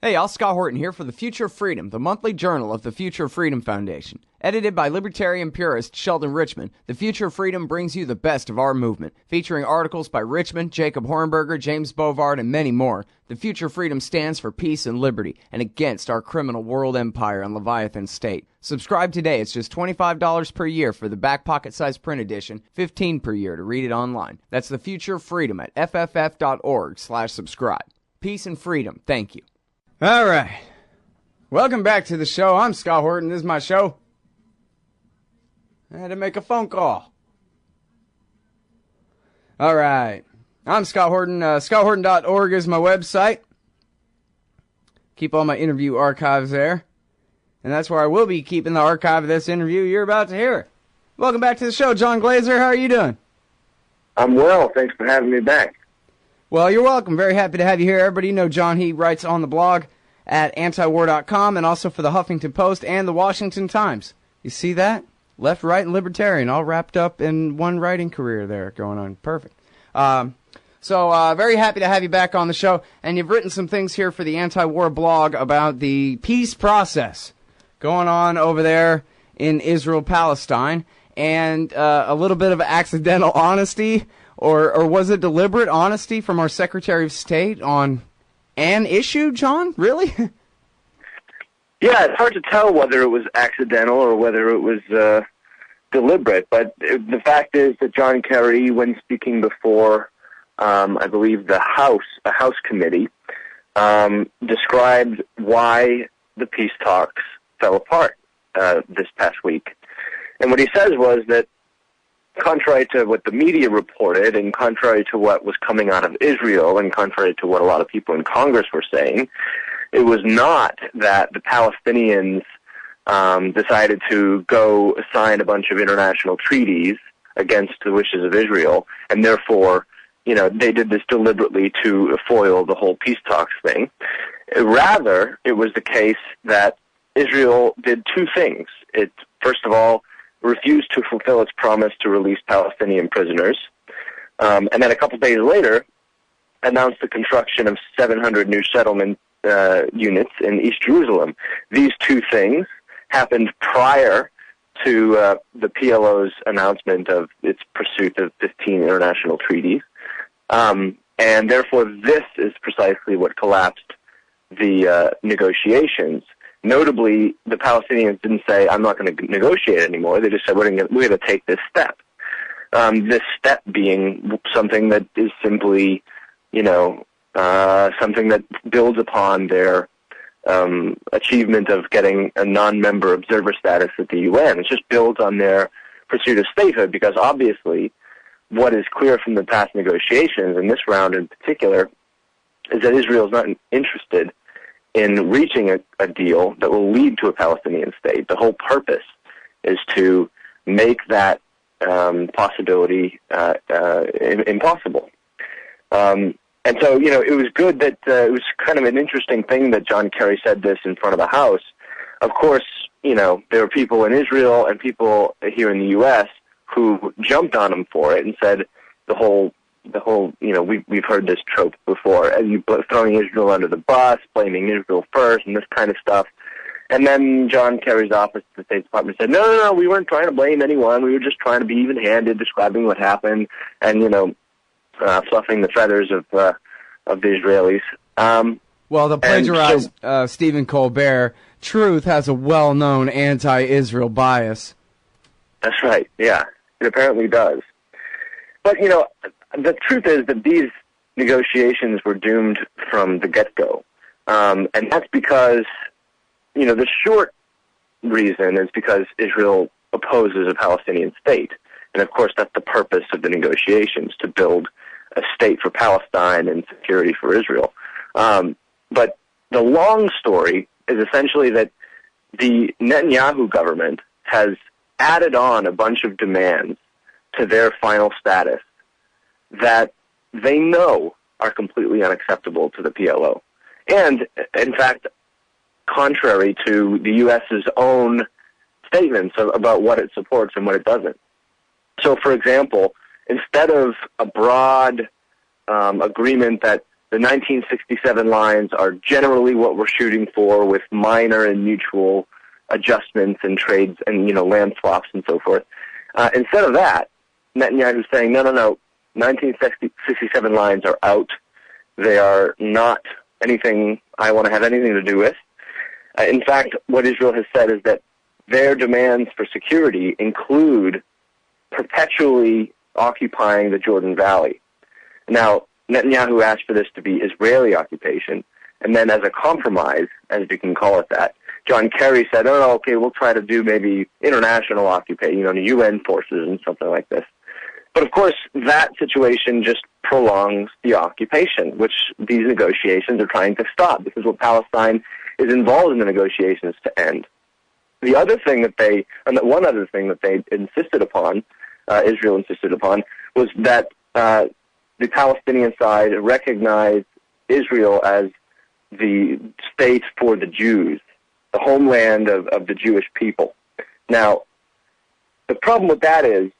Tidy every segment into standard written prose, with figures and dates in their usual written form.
Hey, y'all, Scott Horton here for The Future of Freedom, the monthly journal of the Future of Freedom Foundation. Edited by libertarian purist Sheldon Richman, The Future of Freedom brings you the best of our movement, featuring articles by Richman, Jacob Hornberger, James Bovard, and many more. The Future of Freedom stands for peace and liberty, and against our criminal world empire and Leviathan state. Subscribe today. It's just $25 per year for the back pocket-sized print edition, $15 per year to read it online. That's The Future of Freedom at fff.org/subscribe. Peace and freedom. Thank you. All right. Welcome back to the show. I'm Scott Horton. This is my show. I had to make a phone call. All right. I'm Scott Horton. ScottHorton.org is my website. Keep all my interview archives there. And that's where I will be keeping the archive of this interview you're about to hear. Welcome back to the show, John Glaser. How are you doing? I'm well. Thanks for having me back. Well, you're welcome. Very happy to have you here. Everybody know John. He writes on the blog at antiwar.com and also for the Huffington Post and the Washington Times. You see that? Left, right, and libertarian all wrapped up in one writing career there going on. Perfect. So very happy to have you back on the show. And you've written some things here for the anti-war blog about the peace process going on over there in Israel-Palestine and a little bit of accidental honesty. Or was it deliberate honesty from our Secretary of State on an issue, John? Really? Yeah, it's hard to tell whether it was accidental or whether it was deliberate. But the fact is that John Kerry, when speaking before, I believe, a House committee, described why the peace talks fell apart this past week. And what he says was that, contrary to what the media reported and contrary to what was coming out of Israel and contrary to what a lot of people in Congress were saying, it was not that the Palestinians decided to go sign a bunch of international treaties against the wishes of Israel, and therefore, they did this deliberately to foil the whole peace talks thing. Rather, it was the case that Israel did two things. It, first of all, refused to fulfill its promise to release Palestinian prisoners, and then a couple days later announced the construction of 700 new settlement units in East Jerusalem. These two things happened prior to the PLO's announcement of its pursuit of 15 international treaties, and therefore this is precisely what collapsed the negotiations. Notably, the Palestinians didn't say, I'm not going to negotiate anymore. They just said, we're going to take this step. This step being something that is simply, something that builds upon their achievement of getting a non-member observer status at the UN. It just builds on their pursuit of statehood, because obviously what is clear from the past negotiations, and this round in particular, is that Israel is not interested in reaching a deal that will lead to a Palestinian state. The whole purpose is to make that possibility impossible. And so, it was good that it was kind of an interesting thing that John Kerry said this in front of the House. Of course, there were people in Israel and people here in the U.S. who jumped on him for it and said the whole, we've heard this trope before, you throwing Israel under the bus, blaming Israel first, and this kind of stuff. And then John Kerry's office at the State Department said, no, we weren't trying to blame anyone. We were just trying to be even-handed, describing what happened, and, fluffing the feathers of the Israelis. Well, to plagiarize Stephen Colbert, Truth has a well-known anti-Israel bias. That's right, yeah. It apparently does. But, the truth is that these negotiations were doomed from the get-go. And that's because, the short reason is because Israel opposes a Palestinian state. And, of course, that's the purpose of the negotiations, to build a state for Palestine and security for Israel. But the long story is essentially that the Netanyahu government has added on a bunch of demands to their final status that they know are completely unacceptable to the PLO. And, in fact, contrary to the U.S.'s own statements about what it supports and what it doesn't. So, for example, instead of a broad agreement that The 1967 lines are generally what we're shooting for, with minor and mutual adjustments and trades and, land swaps and so forth. Instead of that, Netanyahu's saying, no, 1967 lines are out. They are not anything I want to have anything to do with. In fact, what Israel has said is that their demands for security include perpetually occupying the Jordan Valley. Now, Netanyahu asked for this to be Israeli occupation, and then as a compromise, as you can call it that, John Kerry said, okay, we'll try to do maybe international occupation, the UN forces and something like this. But of course, that situation just prolongs the occupation, which these negotiations are trying to stop. This is what Palestine is involved in the negotiations to end. One other thing that they insisted upon, Israel insisted upon, was that the Palestinian side recognized Israel as the state for the Jews, the homeland of the Jewish people. Now, the problem with that is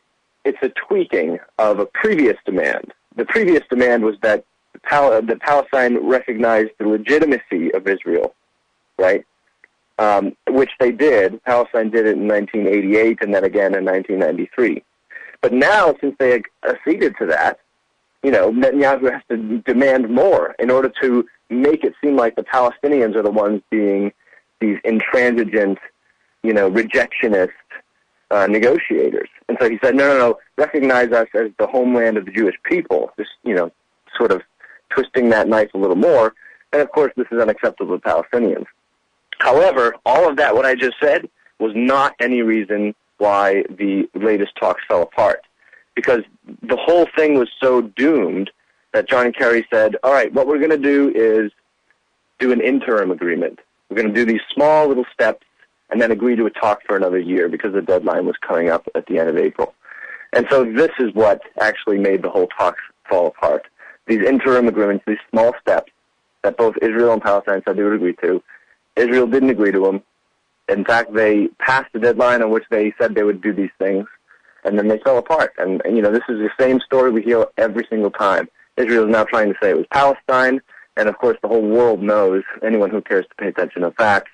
it's a tweaking of a previous demand. The previous demand was that Palestine recognized the legitimacy of Israel, right? Which they did. Palestine did it in 1988 and then again in 1993. But now, since they acceded to that, Netanyahu has to demand more in order to make it seem like the Palestinians are the ones being these intransigent, rejectionist negotiators. And so he said, no, recognize us as the homeland of the Jewish people, just, sort of twisting that knife a little more. And of course, this is unacceptable to Palestinians. However, all of that, what I just said, was not any reason why the latest talks fell apart. Because the whole thing was so doomed that John Kerry said, all right, what we're going to do is do an interim agreement. We're going to do these small little steps and then agree to a talk for another year because the deadline was coming up at the end of April. And so this is what actually made the whole talks fall apart. These interim agreements, these small steps that both Israel and Palestine said they would agree to. Israel didn't agree to them. In fact, they passed the deadline on which they said they would do these things, and then they fell apart. And this is the same story we hear every single time. Israel is now trying to say it was Palestine, and of course the whole world knows, anyone who cares to pay attention to facts,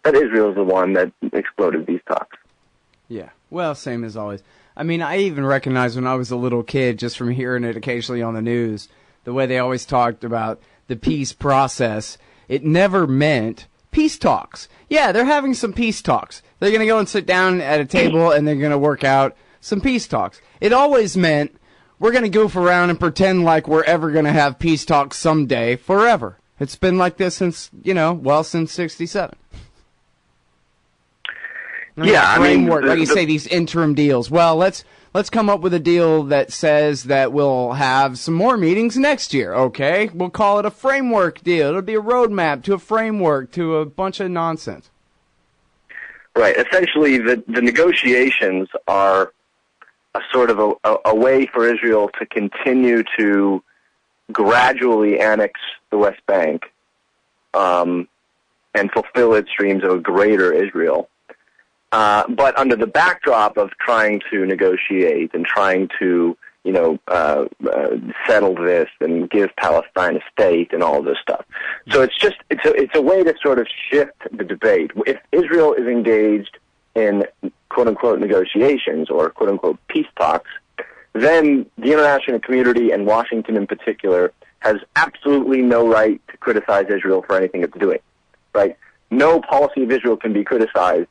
that Israel is the one that exploded these talks. Yeah, well, same as always. I mean, I even recognize when I was a little kid, just from hearing it occasionally on the news, the way they always talked about the peace process, it never meant peace talks. Yeah, they're having some peace talks. They're going to go and sit down at a table and they're going to work out some peace talks. It always meant we're going to goof around and pretend like we're ever going to have peace talks someday forever. It's been like this since, since 67. Yeah, framework, like you say, these interim deals. Well, let's come up with a deal that says that we'll have some more meetings next year, okay? We'll call it a framework deal. It'll be a roadmap to a framework to a bunch of nonsense. Right. Essentially, the negotiations are a sort of a way for Israel to continue to gradually annex the West Bank and fulfill its dreams of a greater Israel. But under the backdrop of trying to negotiate and trying to, settle this and give Palestine a state and all this stuff. So it's a way to sort of shift the debate. If Israel is engaged in quote-unquote negotiations or quote-unquote peace talks, then the international community and Washington in particular has absolutely no right to criticize Israel for anything it's doing, right? No policy of Israel can be criticized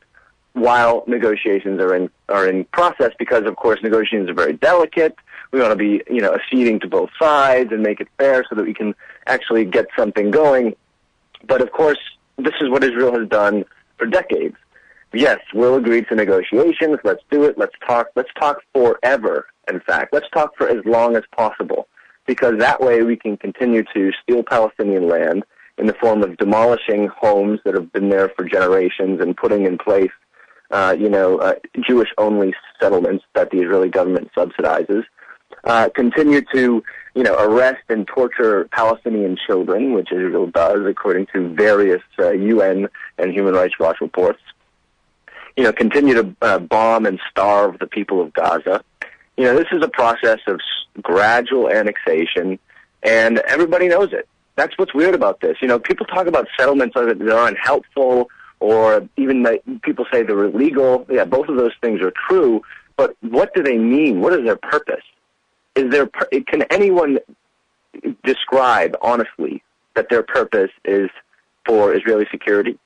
while negotiations are in process, because of course negotiations are very delicate. We want to be, acceding to both sides and make it fair so that we can actually get something going. But of course, this is what Israel has done for decades. Yes, we'll agree to negotiations. Let's do it. Let's talk. Let's talk forever. In fact, let's talk for as long as possible, because that way we can continue to steal Palestinian land in the form of demolishing homes that have been there for generations and putting in place Jewish-only settlements that the Israeli government subsidizes, continue to, arrest and torture Palestinian children, which Israel does according to various UN and Human Rights Watch reports, continue to bomb and starve the people of Gaza. This is a process of gradual annexation, and everybody knows it. That's what's weird about this. People talk about settlements that are unhelpful, or even that people say they're illegal. Yeah, both of those things are true, but what do they mean? What is their purpose? Can anyone describe honestly that their purpose is for Israeli security?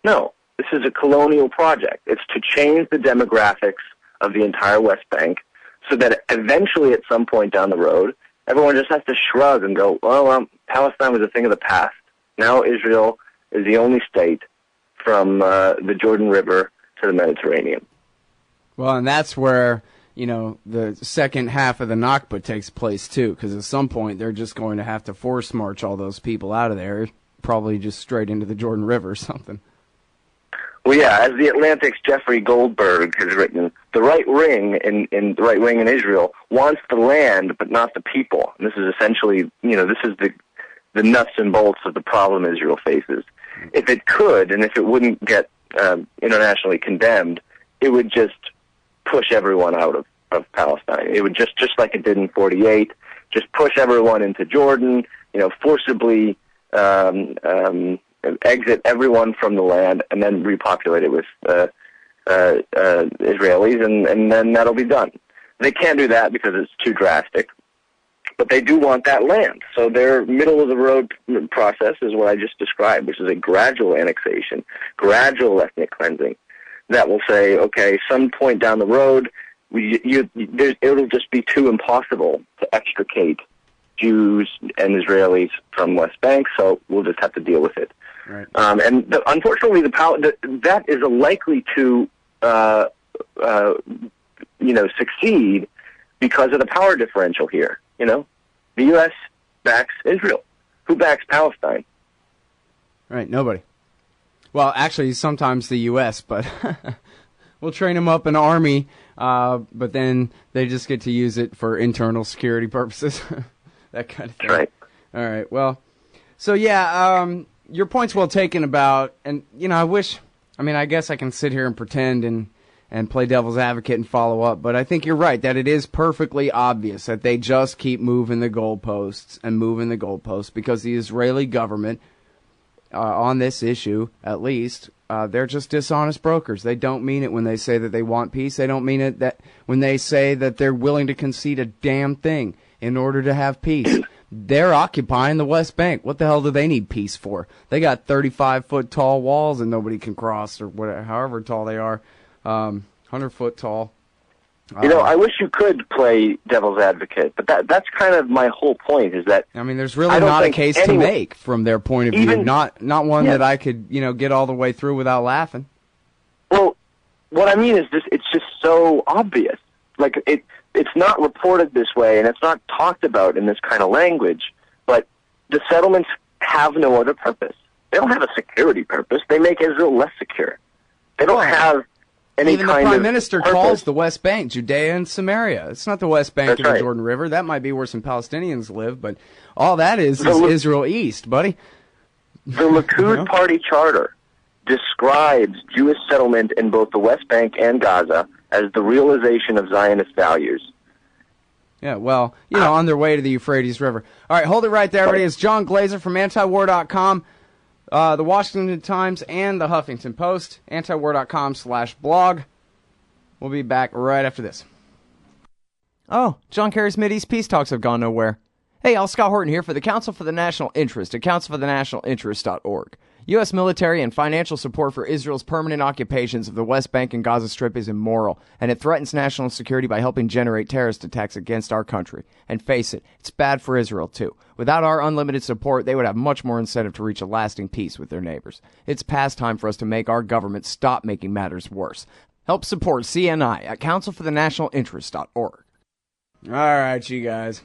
No. This is a colonial project. It's to change the demographics of the entire West Bank so that eventually at some point down the road, everyone just has to shrug and go, well, Palestine was a thing of the past. Now Israel is the only state from the Jordan River to the Mediterranean. Well, and that's where, the second half of the Nakba takes place, too, because at some point they're just going to have to force march all those people out of there, probably just straight into the Jordan River or something. Well, yeah, as the Atlantic's Jeffrey Goldberg has written, the right wing in the right wing in Israel wants the land but not the people. And this is essentially, this is the nuts and bolts of the problem Israel faces. If it could, and if it wouldn't get internationally condemned, it would just push everyone out of Palestine. It would just like it did in 48, just push everyone into Jordan, forcibly exit everyone from the land and then repopulate it with Israelis, and then that'll be done. They can't do that because it's too drastic, but they do want that land. So their middle-of-the-road process is what I just described, which is a gradual annexation, gradual ethnic cleansing that will say, okay, some point down the road, it'll just be too impossible to extricate Jews and Israelis from West Bank, so we'll just have to deal with it. Right. Unfortunately, that is likely to, succeed because of the power differential here. The U.S. backs Israel. Who backs Palestine? Right, nobody. Well, actually, sometimes the U.S., but we'll train them up in the Army, but then they just get to use it for internal security purposes. That kind of thing. Right. All right, well, so yeah, your point's well taken about, and, I guess I can sit here and pretend and play devil's advocate and follow up, but I think you're right, that it is perfectly obvious that they just keep moving the goalposts because the Israeli government, on this issue, at least, they're just dishonest brokers. They don't mean it when they say that they want peace. They don't mean it that when they say that they're willing to concede a damn thing in order to have peace. They're occupying the West Bank. What the hell do they need peace for? They got 35-foot tall walls and nobody can cross, or whatever, however tall they are, 100-foot tall. I wish you could play devil's advocate, but that's kind of my whole point. Is that there's really not a case to make from their point of view. Not one that I could get all the way through without laughing. Well, what I mean is it's just so obvious. Like it's not reported this way, and it's not talked about in this kind of language, but the settlements have no other purpose. They don't have a security purpose. They make Israel less secure. They don't have any even kind of the Prime Minister purpose. calls the West Bank Judea and Samaria. It's not the West Bank of the Jordan River. That might be where some Palestinians live, but all that is Israel East, buddy. The Likud Party charter describes Jewish settlement in both the West Bank and Gaza as the realization of Zionist values. Yeah, well, on their way to the Euphrates River. All right, hold it right there, everybody. It's John Glaser from antiwar.com, the Washington Times, and the Huffington Post, antiwar.com/blog. We'll be back right after this. Oh, John Kerry's Mideast peace talks have gone nowhere. Hey, Scott Horton here for the Council for the National Interest at councilforthenationalinterest.org. U.S. military and financial support for Israel's permanent occupations of the West Bank and Gaza Strip is immoral, and it threatens national security by helping generate terrorist attacks against our country. And face it, it's bad for Israel, too. Without our unlimited support, they would have much more incentive to reach a lasting peace with their neighbors. It's past time for us to make our government stop making matters worse. Help support CNI at councilforthenationalinterest.org. All right, you guys.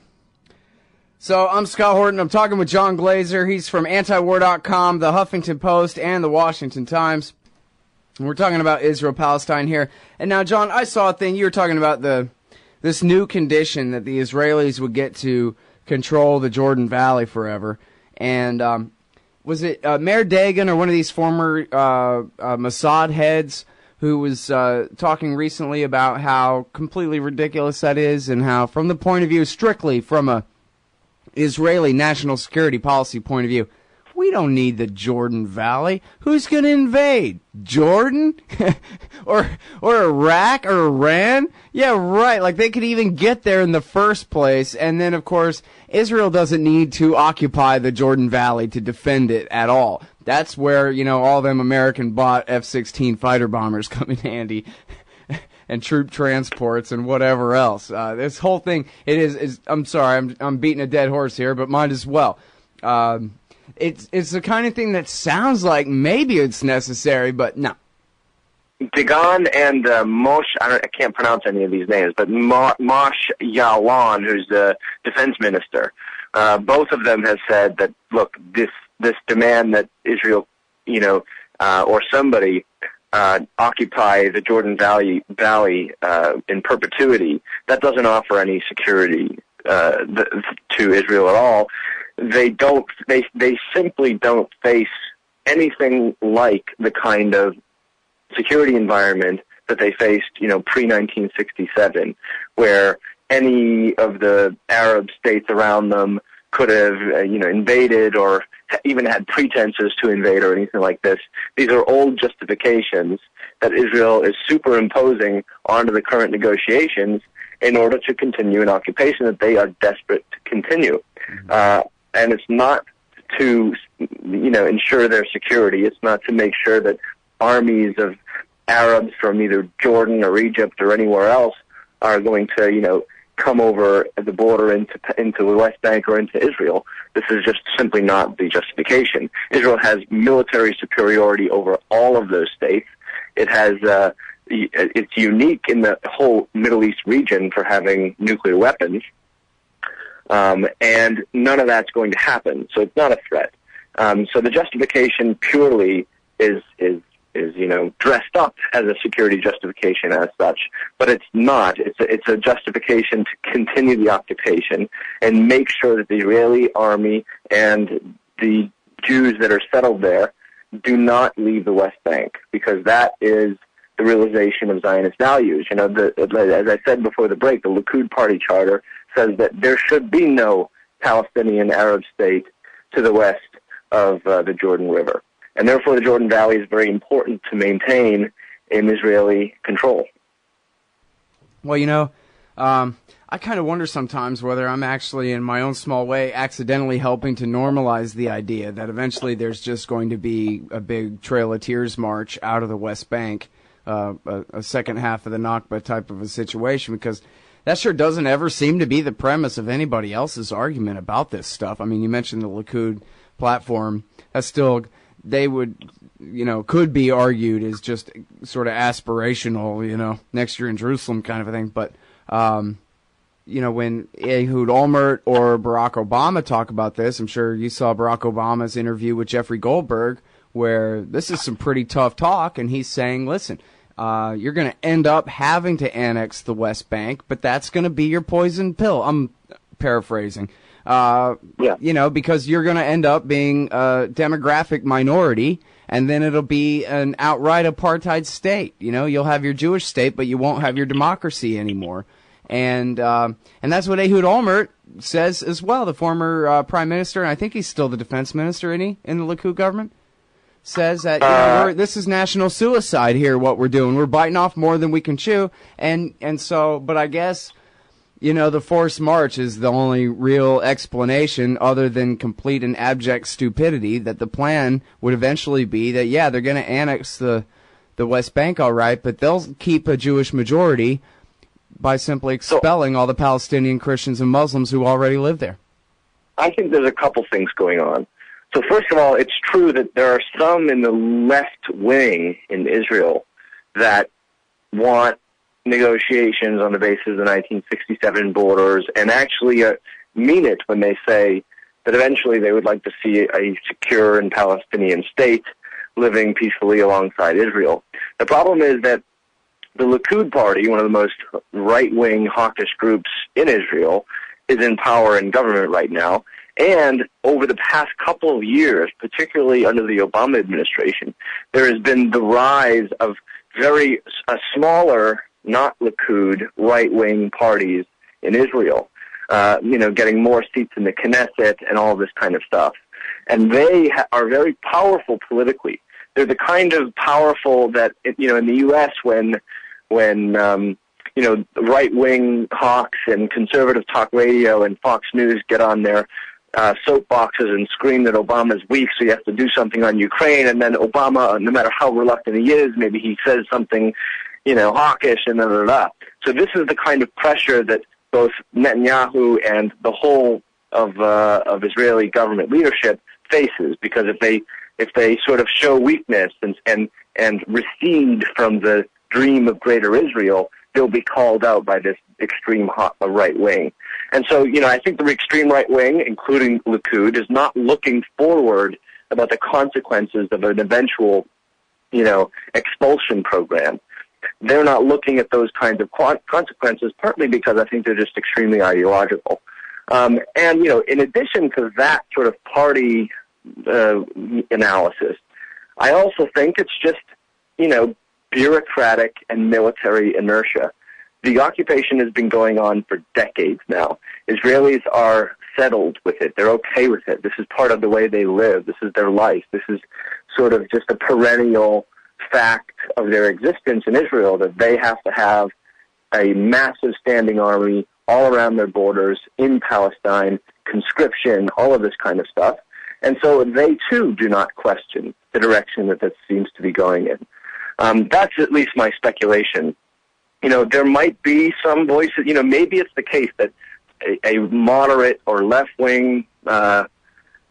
So, I'm Scott Horton. I'm talking with John Glaser. He's from antiwar.com, the Huffington Post, and the Washington Times. And we're talking about Israel-Palestine here. And now, John, I saw a thing. You were talking about this new condition that the Israelis would get to control the Jordan Valley forever. And was it Mayor Dagan or one of these former Mossad heads who was talking recently about how completely ridiculous that is, and how, from the point of view strictly from a Israeli national security policy point of view, we don't need the Jordan Valley. Who's going to invade? Jordan? or Iraq or Iran? Yeah, right. Like, they could even get there in the first place. And then, of course, Israel doesn't need to occupy the Jordan Valley to defend it at all. That's where, all them American-bought F-16 fighter bombers come in handy. And troop transports and whatever else. This whole thing, it is I'm sorry, I'm beating a dead horse here, but might as well. It's the kind of thing that sounds like maybe it's necessary, but no. Dagon and Moshe, I can't pronounce any of these names, but Moshe Ya'alon, who's the defense minister, both of them have said that, look, this demand that Israel, or somebody occupy the Jordan Valley in perpetuity, that doesn't offer any security to Israel at all. They simply don't face anything like the kind of security environment that they faced, pre-1967, where any of the Arab states around them could have, invaded or even had pretenses to invade or anything like this. These are old justifications that Israel is superimposing onto the current negotiations in order to continue an occupation that they are desperate to continue. And it's not to, ensure their security. It's not to make sure that armies of Arabs from either Jordan or Egypt or anywhere else are going to, come over the border into the West Bank or into Israel. This is just simply not the justification. Israel has military superiority over all of those states. It has, it's unique in the whole Middle East region for having nuclear weapons. And none of that's going to happen, so it's not a threat. So the justification purely is dressed up as a security justification as such, but it's not. It's a justification to continue the occupation and make sure that the Israeli army and the Jews that are settled there do not leave the West Bank, because that is the realization of Zionist values. As I said before the break, the Likud Party charter says that there should be no Palestinian Arab state to the west of the Jordan River. And therefore the Jordan Valley is very important to maintain in Israeli control. Well, I kind of wonder sometimes whether I'm actually, in my own small way, accidentally helping to normalize the idea that eventually there's just going to be a big Trail of Tears march out of the West Bank, a second half of the Nakba type of a situation, because that sure doesn't ever seem to be the premise of anybody else's argument about this stuff. I mean, you mentioned the Likud platform. That's still, they would, could be argued as just sort of aspirational, next year in Jerusalem kind of a thing. But, when Ehud Olmert or Barack Obama talk about this, I'm sure you saw Barack Obama's interview with Jeffrey Goldberg, where this is some pretty tough talk, and he's saying, listen, you're going to end up having to annex the West Bank, but that's going to be your poison pill. I'm paraphrasing. Because you're going to end up being a demographic minority, and then it'll be an outright apartheid state. You'll have your Jewish state, but you won't have your democracy anymore. And that's what Ehud Olmert says as well, the former prime minister, and I think he's still the defense minister, isn't he, in the Likud government? Says that this is national suicide here, what we're doing. We're biting off more than we can chew. And so, but I guess, the forced march is the only real explanation, other than complete and abject stupidity, that the plan would eventually be that, yeah, they're going to annex the West Bank, all right, but they'll keep a Jewish majority by simply expelling all the Palestinian Christians and Muslims who already live there. I think there's a couple things going on. So first of all, it's true that there are some in the left wing in Israel that want negotiations on the basis of the 1967 borders, and actually mean it when they say that eventually they would like to see a secure and Palestinian state living peacefully alongside Israel. The problem is that the Likud Party, one of the most right-wing hawkish groups in Israel, is in power in government right now. And over the past couple of years, particularly under the Obama administration, there has been the rise of very smaller, not Likud, right-wing parties in Israel. getting more seats in the Knesset and all this kind of stuff. And they are very powerful politically. They're the kind of powerful that, in the U.S. when right-wing hawks and conservative talk radio and Fox News get on their soapboxes and scream that Obama's weak, so you have to do something on Ukraine, and then Obama, no matter how reluctant he is, maybe he says something, hawkish and da-da-da. So this is the kind of pressure that both Netanyahu and the whole of Israeli government leadership faces, because if they sort of show weakness and recede from the dream of greater Israel, they'll be called out by this extreme right wing. And so, I think the extreme right wing, including Likud, is not looking forward about the consequences of an eventual, expulsion program. They're not looking at those kinds of consequences, partly because I think they're just extremely ideological. And, in addition to that sort of party analysis, I also think it's just, bureaucratic and military inertia. The occupation has been going on for decades now. Israelis are settled with it. They're okay with it. This is part of the way they live. This is their life. This is sort of just a perennial fact of their existence in Israel, that they have to have a massive standing army all around their borders in Palestine, conscription, all of this kind of stuff. And so they, too, do not question the direction that seems to be going in. That's at least my speculation. There might be some voices, maybe it's the case that a moderate or left-wing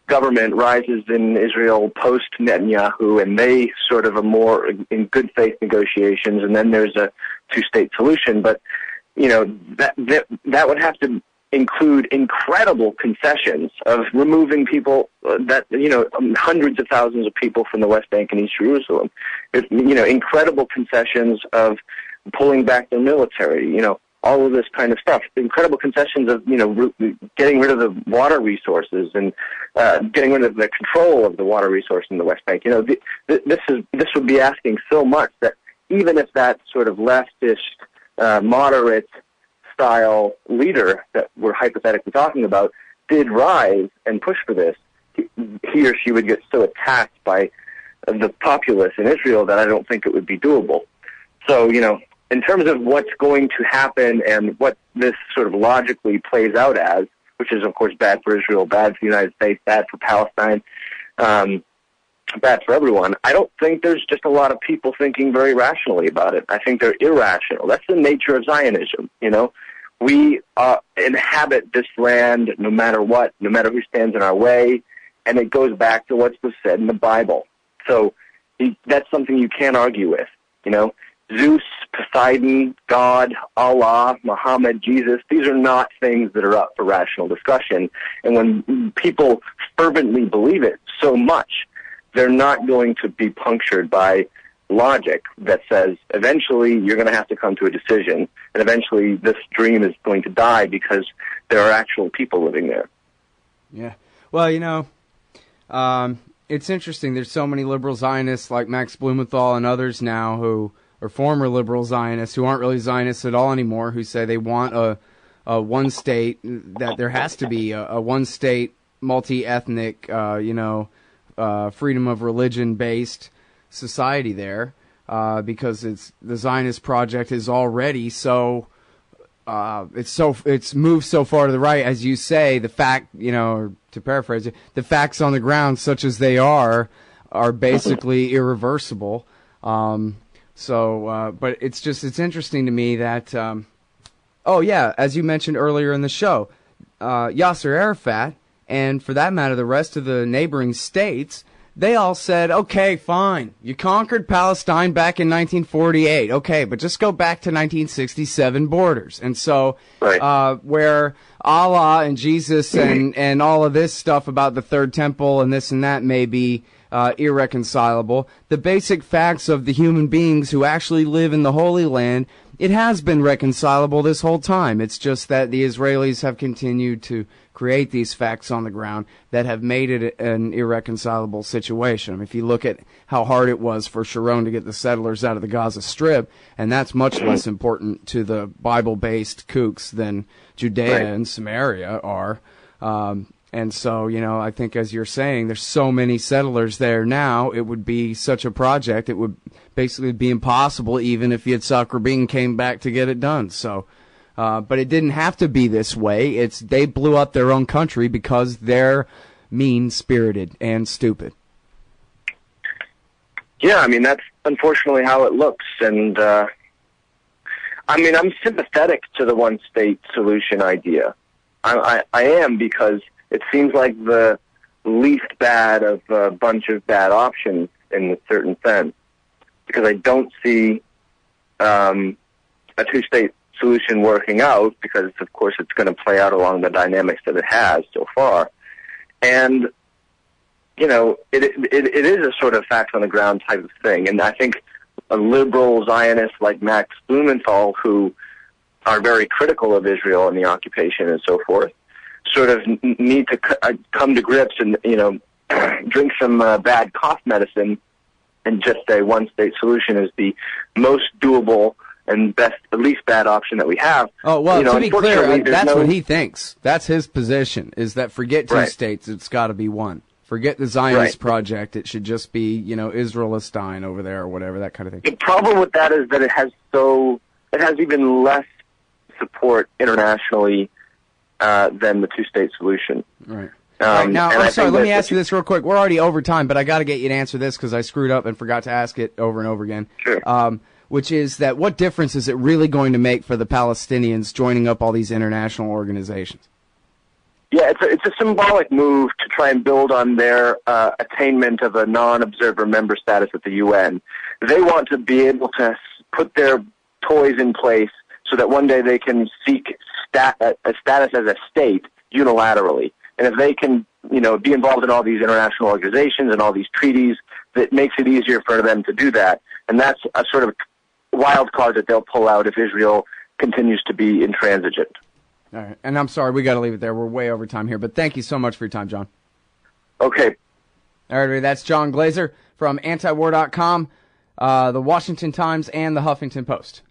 government rises in Israel post-Netanyahu, and they sort of are more in good faith negotiations, and then there's a two-state solution. But, that would have to include incredible concessions of removing people hundreds of thousands of people from the West Bank and East Jerusalem. Incredible concessions of pulling back their military, all of this kind of stuff. Incredible concessions of, getting rid of the water resources and getting rid of the control of the water resource in the West Bank. This would be asking so much that even if that sort of leftist, moderate style leader that we're hypothetically talking about did rise and push for this, he or she would get so attacked by the populace in Israel that I don't think it would be doable. So, in terms of what's going to happen and what this sort of logically plays out as, which is, of course, bad for Israel, bad for the United States, bad for Palestine, bad for everyone, I don't think there's just a lot of people thinking very rationally about it. I think they're irrational. That's the nature of Zionism, We inhabit this land no matter what, no matter who stands in our way, and it goes back to what's said in the Bible. So that's something you can't argue with, Zeus, Poseidon, God, Allah, Muhammad, Jesus, these are not things that are up for rational discussion. And when people fervently believe it so much, they're not going to be punctured by logic that says eventually you're going to have to come to a decision, and eventually this dream is going to die because there are actual people living there. Yeah. Well, it's interesting. There's so many liberal Zionists like Max Blumenthal and others now who are former liberal Zionists who aren't really Zionists at all anymore, who say they want a one state, that there has to be a one state, multi-ethnic, freedom of religion based society there, because the Zionist project is already so it's moved so far to the right, as you say. The fact, or to paraphrase it, the facts on the ground, such as they are basically irreversible. But it's interesting to me that, as you mentioned earlier in the show, Yasser Arafat, and for that matter, the rest of the neighboring states, they all said, okay, fine, you conquered Palestine back in 1948, okay, but just go back to 1967 borders. And so, where Allah and Jesus and all of this stuff about the Third Temple and this and that may be irreconcilable. The basic facts of the human beings who actually live in the Holy Land, it has been reconcilable this whole time. It's just that the Israelis have continued to create these facts on the ground that have made it an irreconcilable situation. I mean, if you look at how hard it was for Sharon to get the settlers out of the Gaza Strip, and that's much less important to the Bible-based kooks than Judea and Samaria are. And so, I think as you're saying, there's so many settlers there now, it would be such a project, it would basically be impossible even if Yitzhak Rabin came back to get it done. So, but it didn't have to be this way. They blew up their own country because they're mean-spirited and stupid. Yeah, I mean, that's unfortunately how it looks. And, I'm sympathetic to the one-state solution idea. I am, because it seems like the least bad of a bunch of bad options in a certain sense, because I don't see a two-state solution working out, because, of course, it's going to play out along the dynamics that it has so far. And, it is a sort of facts-on-the-ground type of thing. And I think a liberal Zionist like Max Blumenthal, who are very critical of Israel and the occupation and so forth, sort of need to come to grips and, drink some bad cough medicine and just say one-state solution is the most doable and best, the least bad option that we have. Oh, well, to be clear, that's what he thinks. That's his position, is that forget two states, it's got to be one. Forget the Zionist project, it should just be, Israel-Palestine over there or whatever, that kind of thing. The problem with that is that it has even less support internationally than the two-state solution. Right. Right, now, I'm sorry, let me ask you this real quick. We're already over time, but I got to get you to answer this because I screwed up and forgot to ask it over and over again. Sure. Which is that what difference is it really going to make for the Palestinians joining up all these international organizations? Yeah, it's a symbolic move to try and build on their attainment of a non-observer member status at the UN. They want to be able to put their toys in place so that one day they can seek a status as a state unilaterally. And if they can, be involved in all these international organizations and all these treaties, that makes it easier for them to do that. And that's a sort of wild card that they'll pull out if Israel continues to be intransigent. All right. And I'm sorry, we got to leave it there. We're way over time here. But thank you so much for your time, John. Okay. All right, everybody, that's John Glaser from antiwar.com, the Washington Times, and the Huffington Post.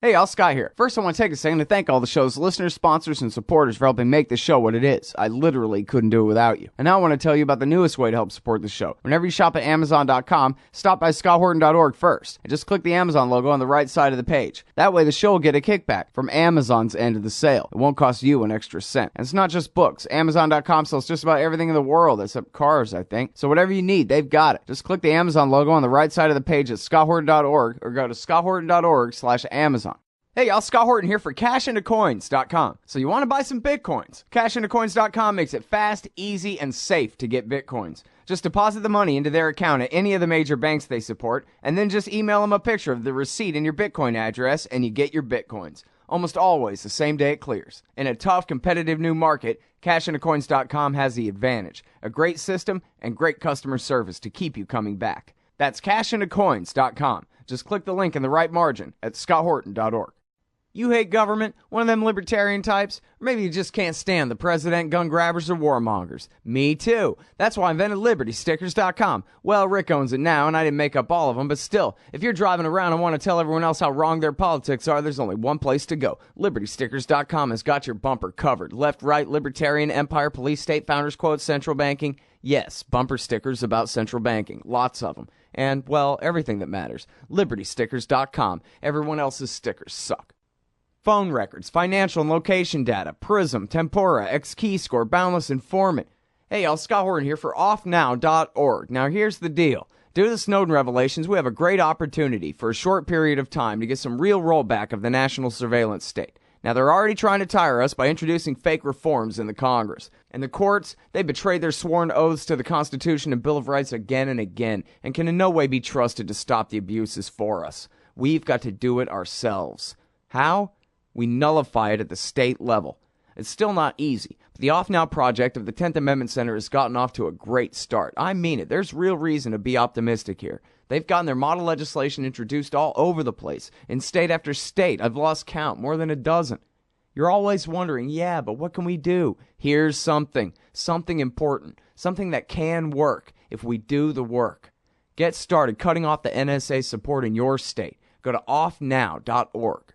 Hey, y'all, Sky here. First, I want to take a second to thank all the show's listeners, sponsors, and supporters for helping make this show what it is. I literally couldn't do it without you. And now I want to tell you about the newest way to help support the show. Whenever you shop at Amazon.com, stop by ScottHorton.org first, and just click the Amazon logo on the right side of the page. That way, the show will get a kickback from Amazon's end of the sale. It won't cost you an extra cent. And it's not just books. Amazon.com sells just about everything in the world, except cars, I think. So whatever you need, they've got it. Just click the Amazon logo on the right side of the page at ScottHorton.org, or go to ScottHorton.org/Amazon. Hey, y'all, Scott Horton here for CashIntoCoins.com. So you want to buy some Bitcoins? CashIntoCoins.com makes it fast, easy, and safe to get Bitcoins. Just deposit the money into their account at any of the major banks they support, and then just email them a picture of the receipt and your Bitcoin address, and you get your Bitcoins. Almost always the same day it clears. In a tough, competitive new market, CashIntoCoins.com has the advantage. A great system and great customer service to keep you coming back. That's CashIntoCoins.com. Just click the link in the right margin at ScottHorton.org. You hate government, one of them libertarian types, or maybe you just can't stand the president, gun grabbers, or warmongers. Me too. That's why I invented LibertyStickers.com. Well, Rick owns it now, and I didn't make up all of them, but still, if you're driving around and want to tell everyone else how wrong their politics are, there's only one place to go. LibertyStickers.com has got your bumper covered. Left, right, libertarian, empire, police, state, founders quote, central banking. Yes, bumper stickers about central banking. Lots of them. And, well, everything that matters. LibertyStickers.com. Everyone else's stickers suck. Phone records, financial and location data, Prism, Tempora, X-Keyscore, Boundless Informant. Hey, y'all, Scott Horton here for offnow.org. Now, here's the deal. Due to the Snowden revelations, we have a great opportunity for a short period of time to get some real rollback of the national surveillance state. Now, they're already trying to tire us by introducing fake reforms in the Congress. And the courts, they betrayed their sworn oaths to the Constitution and Bill of Rights again and again, and can in no way be trusted to stop the abuses for us. We've got to do it ourselves. How? We nullify it at the state level. It's still not easy, but the Off Now project of the 10th Amendment Center has gotten off to a great start. I mean it. There's real reason to be optimistic here. They've gotten their model legislation introduced all over the place, in state after state. I've lost count, more than a dozen. You're always wondering, yeah, but what can we do? Here's something important, something that can work if we do the work. Get started cutting off the NSA support in your state. Go to offnow.org.